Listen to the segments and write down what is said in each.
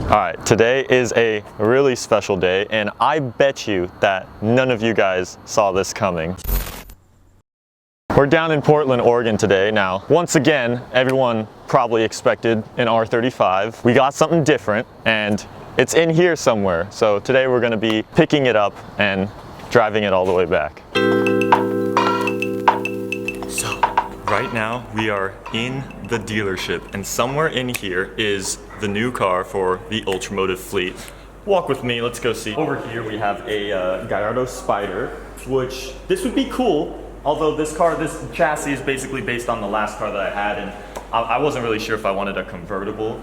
Alright, today is a really special day, and I bet you that none of you guys saw this coming. We're down in Portland, Oregon today. Now, once again, everyone probably expected an R35. We got something different, and it's in here somewhere. So today we're gonna be picking it up and driving it all the way back. So, right now we are in the dealership, and somewhere in here is the new car for the UltraMotive fleet. Walk with me, let's go see. Over here we have a Gallardo Spider, which this would be cool. Although this chassis is basically based on the last car that I had, and I wasn't really sure if I wanted a convertible.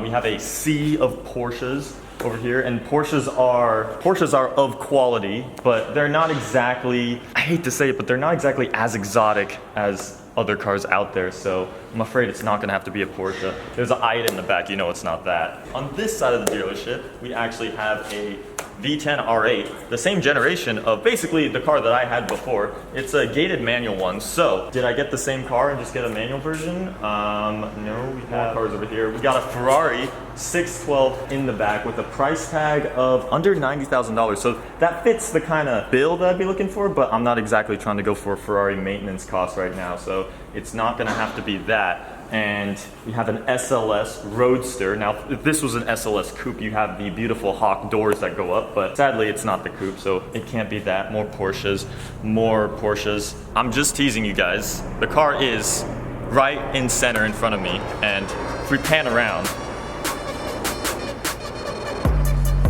We have a sea of Porsches over here, and Porsches are of quality, but they're not exactly, I hate to say it, but they're not exactly as exotic as other cars out there, so I'm afraid it's not gonna have to be a Porsche. There's an I in the back, you know it's not that. On this side of the dealership, we actually have a V10 R8, the same generation of basically the car that I had before. It's a gated manual one. So, did I get the same car and just get a manual version? No, we have more cars over here. We got a Ferrari 612 in the back with a price tag of under $90,000. So that fits the kind of build that I'd be looking for, but I'm not exactly trying to go for a Ferrari maintenance cost right now. So it's not gonna have to be that. And we have an SLS Roadster. Now, if this was an SLS coupe, you have the beautiful Hawk doors that go up, but sadly it's not the coupe, so it can't be that. More Porsches, more Porsches. I'm just teasing you guys. The car is right in center in front of me, and if we pan around,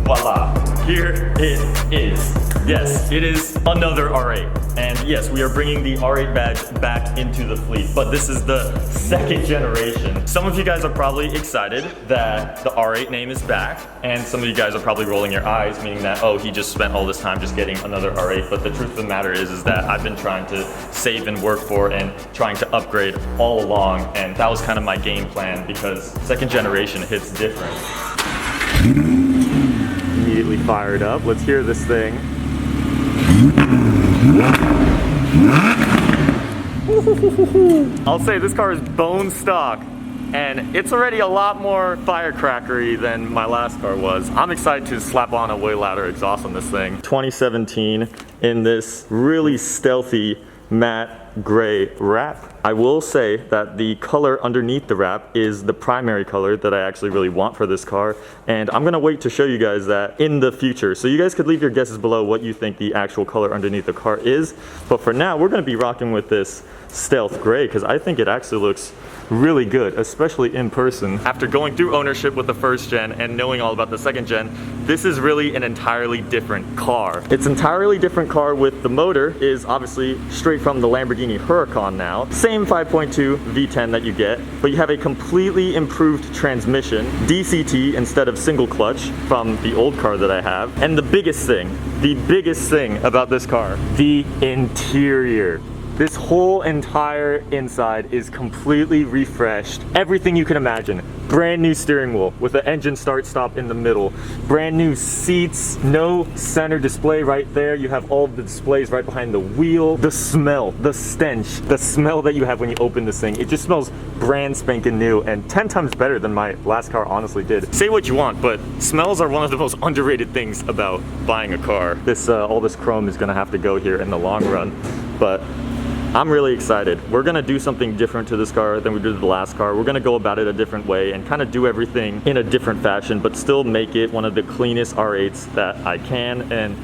voila, here it is. Yes, it is another R8. And yes, we are bringing the R8 badge back into the fleet, but this is the second generation. Some of you guys are probably excited that the R8 name is back, and some of you guys are probably rolling your eyes, meaning that, oh, he just spent all this time just getting another R8. But the truth of the matter is that I've been trying to save and work for and trying to upgrade all along, and that was kind of my game plan because second generation hits different. Immediately fired up. Let's hear this thing. I'll say this car is bone stock, and it's already a lot more firecrackery than my last car was. I'm excited to slap on a way louder exhaust on this thing. 2017 in this really stealthy matte gray wrap. I will say that the color underneath the wrap is the primary color that I actually really want for this car, and I'm gonna wait to show you guys that in the future. So you guys could leave your guesses below what you think the actual color underneath the car is, but for now we're gonna be rocking with this stealth gray because I think it actually looks really good, especially in person. After going through ownership with the first gen and knowing all about the second gen, this is really an entirely different car. It's an entirely different car with the motor is obviously straight from the Lamborghini Huracan now. Same 5.2 V10 that you get, but you have a completely improved transmission, DCT instead of single clutch from the old car that I have. And the biggest thing about this car, the interior. This whole entire inside is completely refreshed. Everything you can imagine. Brand new steering wheel with the engine start stop in the middle. Brand new seats, no center display right there. You have all of the displays right behind the wheel. The smell, the stench, the smell that you have when you open this thing. It just smells brand spanking new and 10 times better than my last car honestly did. Say what you want, but smells are one of the most underrated things about buying a car. This all this chrome is gonna have to go here in the long run, but I'm really excited. We're gonna do something different to this car than we did to the last car. We're gonna go about it a different way and kind of do everything in a different fashion, but still make it one of the cleanest R8s that I can. And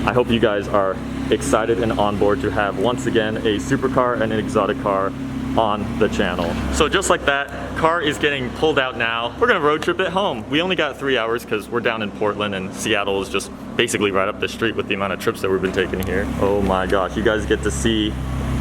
I hope you guys are excited and on board to have, once again, a supercar and an exotic car on the channel. So just like that, car is getting pulled out now. We're gonna road trip it home. We only got 3 hours because we're down in Portland, and Seattle is just basically right up the street with the amount of trips that we've been taking here. Oh my gosh, you guys get to see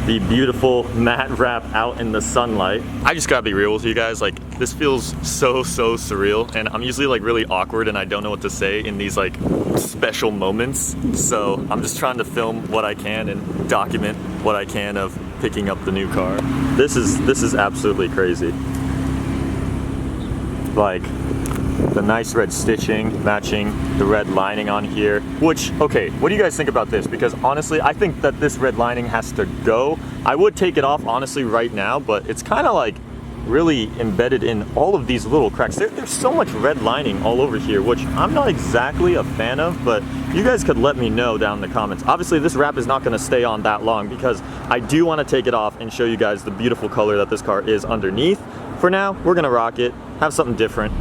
the beautiful matte wrap out in the sunlight. I just gotta be real with you guys, like this feels so surreal, and I'm usually like really awkward and I don't know what to say in these like special moments. So I'm just trying to film what I can and document what I can of picking up the new car. This is absolutely crazy. Like the nice red stitching matching the red lining on here, which, okay, what do you guys think about this? Because honestly, I think that this red lining has to go. I would take it off honestly right now, but it's kind of like really embedded in all of these little cracks. There's so much red lining all over here, which I'm not exactly a fan of, but you guys could let me know down in the comments. Obviously, this wrap is not gonna stay on that long because I do wanna take it off and show you guys the beautiful color that this car is underneath. For now, we're gonna rock it, have something different.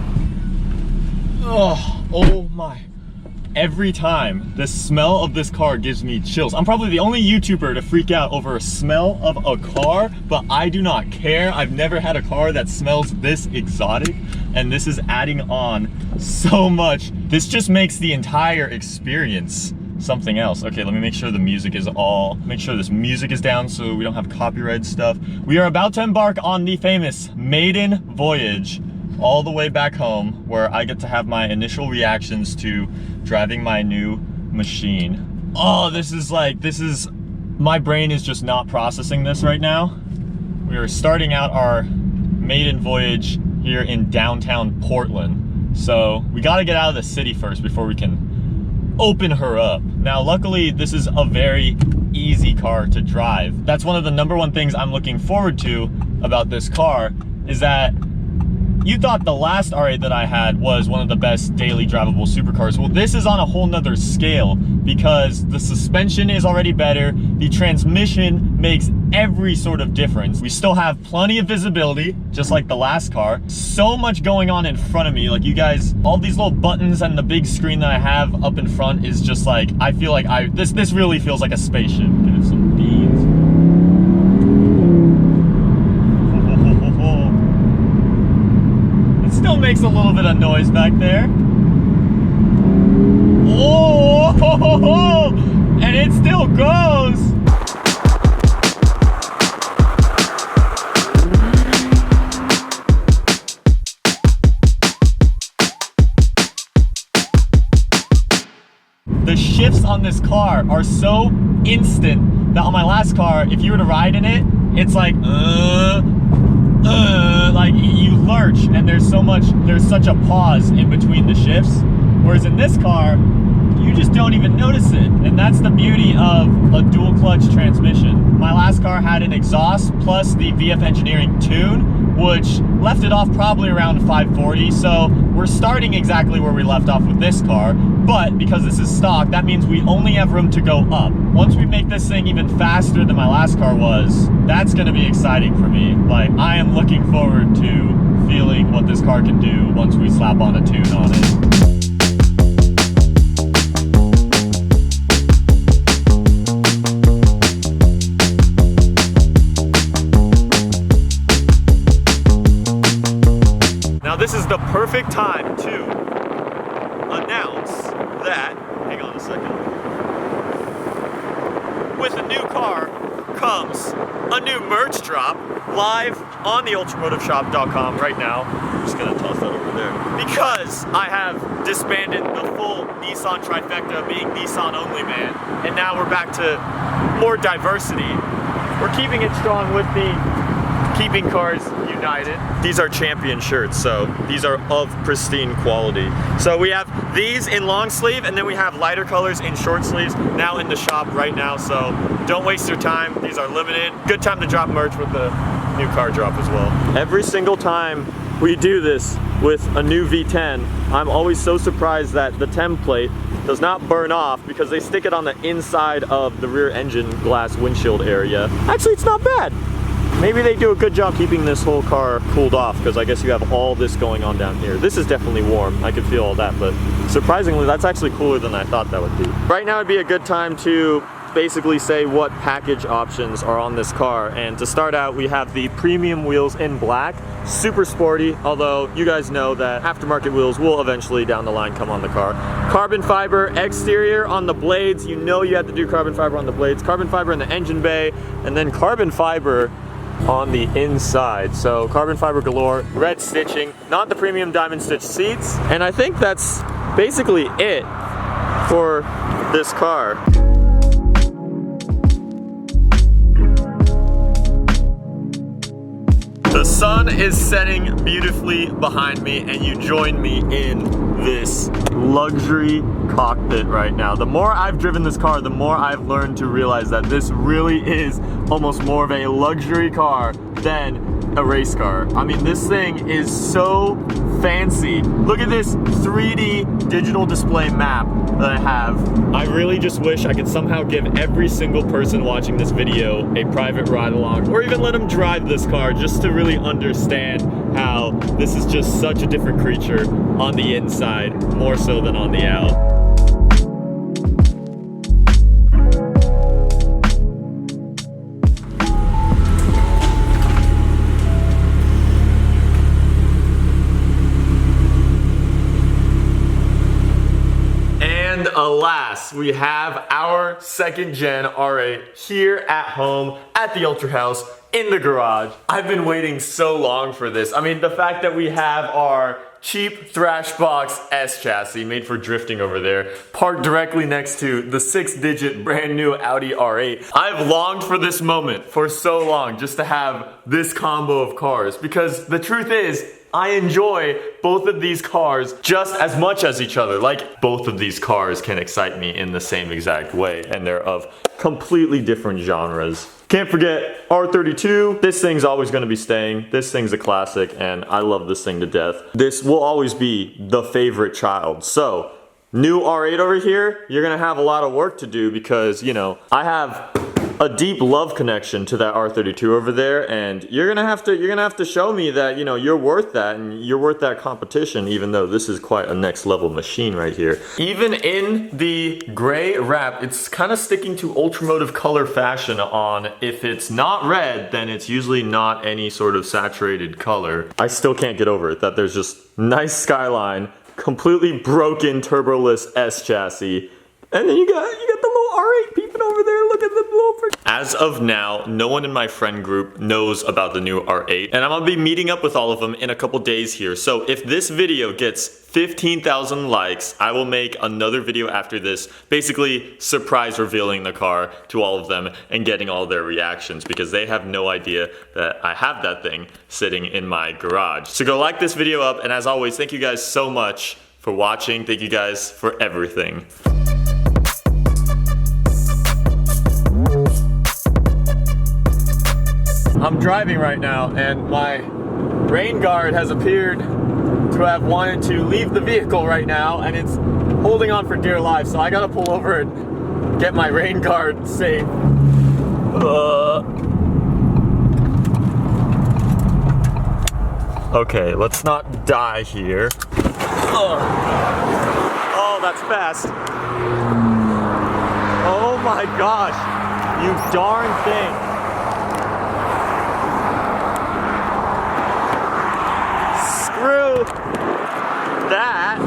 Oh my. Every time, the smell of this car gives me chills. I'm probably the only YouTuber to freak out over a smell of a car, but I do not care. I've never had a car that smells this exotic, and this is adding on so much. This just makes the entire experience something else. Okay, let me make sure the music is make sure this music is down so we don't have copyright stuff. We are about to embark on the famous maiden voyage all the way back home, where I get to have my initial reactions to driving my new machine. Oh, my brain is just not processing this right now. We are starting out our maiden voyage here in downtown Portland. So we gotta get out of the city first before we can open her up. Now, luckily, this is a very easy car to drive. That's one of the #1 things I'm looking forward to about this car, is that you thought the last R8 that I had was one of the best daily drivable supercars. Well, this is on a whole nother scale because the suspension is already better. The transmission makes every sort of difference. We still have plenty of visibility, just like the last car. So much going on in front of me. Like, you guys, all these little buttons and the big screen that I have up in front is just like, I feel like this really feels like a spaceship. Give it some beans. Still makes a little bit of noise back there. Oh, and it still goes. The shifts on this car are so instant that on my last car, if you were to ride in it, it's like you lurch, and there's such a pause in between the shifts. Whereas in this car, you just don't even notice it. And that's the beauty of a dual clutch transmission. My last car had an exhaust plus the VF Engineering tune, which left it off probably around 540. So we're starting exactly where we left off with this car. But because this is stock, that means we only have room to go up. Once we make this thing even faster than my last car was, that's gonna be exciting for me. Like, I am looking forward to feeling what this car can do once we slap on a tune on it. Now this is the perfect time to announce that, hang on a second, with a new car comes a new merch drop live on the UltraMotiveShop.com right now. I'm just gonna toss that over there. Because I have disbanded the full Nissan trifecta, being Nissan only, man. And now we're back to more diversity. We're keeping it strong with the Keeping Cars United. These are champion shirts, so these are of pristine quality. So we have these in long sleeve, and then we have lighter colors in short sleeves now in the shop right now, so don't waste your time. These are limited. Good time to drop merch with the new car drop as well. Every single time we do this with a new V10, I'm always so surprised that the template does not burn off because they stick it on the inside of the rear engine glass windshield area. Actually, it's not bad. Maybe they do a good job keeping this whole car cooled off, because I guess you have all this going on down here. This is definitely warm. I could feel all that, but surprisingly, that's actually cooler than I thought that would be. Right now would be a good time to basically say what package options are on this car. And to start out, we have the premium wheels in black, super sporty, although you guys know that aftermarket wheels will eventually down the line come on the car. Carbon fiber exterior on the blades. You know you have to do carbon fiber on the blades. Carbon fiber in the engine bay, and then carbon fiber on the inside. So carbon fiber galore, red stitching, not the premium diamond stitch seats. And I think that's basically it for this car. The sun is setting beautifully behind me, and you join me in this luxury cockpit right now. The more I've driven this car, the more I've learned to realize that this really is almost more of a luxury car than a race car. I mean, this thing is so fancy. Look at this 3D digital display map that I have. I really just wish I could somehow give every single person watching this video a private ride along, or even let them drive this car just to really understand how this is just such a different creature on the inside, more so than on the out. And alas, we have our second gen R8 here at home at the Ultra House in the garage. I've been waiting so long for this. I mean, the fact that we have our cheap Thrashbox S chassis made for drifting over there, parked directly next to the 6-digit brand new Audi R8. I've longed for this moment for so long, just to have this combo of cars, because the truth is, I enjoy both of these cars just as much as each other. Like, both of these cars can excite me in the same exact way, and they're of completely different genres. Can't forget R32. This thing's always gonna be staying. This thing's a classic, and I love this thing to death. This will always be the favorite child. So, new R8 over here, you're gonna have a lot of work to do because, you know, I have a deep love connection to that R32 over there, and you're gonna have to show me that, you know, you're worth that, and you're worth that competition, even though this is quite a next level machine right here. Even in the gray wrap, it's kind of sticking to UltraMotive color fashion on, if it's not red, then it's usually not any sort of saturated color. I still can't get over it, that there's just nice skyline, completely broken turboless S chassis, and then you got the little R8 peeping over there. Look at the little freak. As of now, no one in my friend group knows about the new R8, and I'm gonna be meeting up with all of them in a couple days here. So if this video gets 15,000 likes, I will make another video after this, basically surprise revealing the car to all of them and getting all their reactions, because they have no idea that I have that thing sitting in my garage. So go like this video up, and as always, thank you guys so much for watching. Thank you guys for everything. I'm driving right now, and my rain guard has appeared to have wanted to leave the vehicle right now, and it's holding on for dear life, so I gotta pull over and get my rain guard safe. Okay, let's not die here. Oh, that's fast. Oh my gosh, you darn thing. Screw that.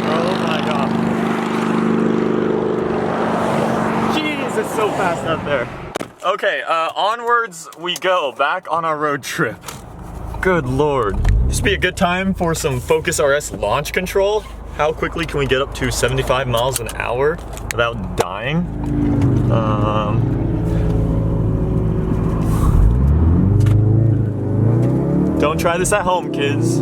Oh my god. Jeez, it's so fast up there. Okay, onwards we go, back on our road trip. Good lord. This would be a good time for some Focus RS launch control. How quickly can we get up to 75 miles an hour without dying? Don't try this at home, kids.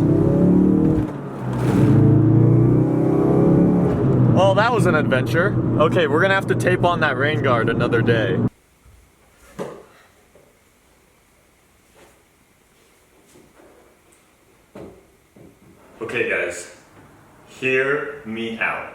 Well, that was an adventure. Okay, we're gonna have to tape on that rain guard another day. Okay guys, hear me out.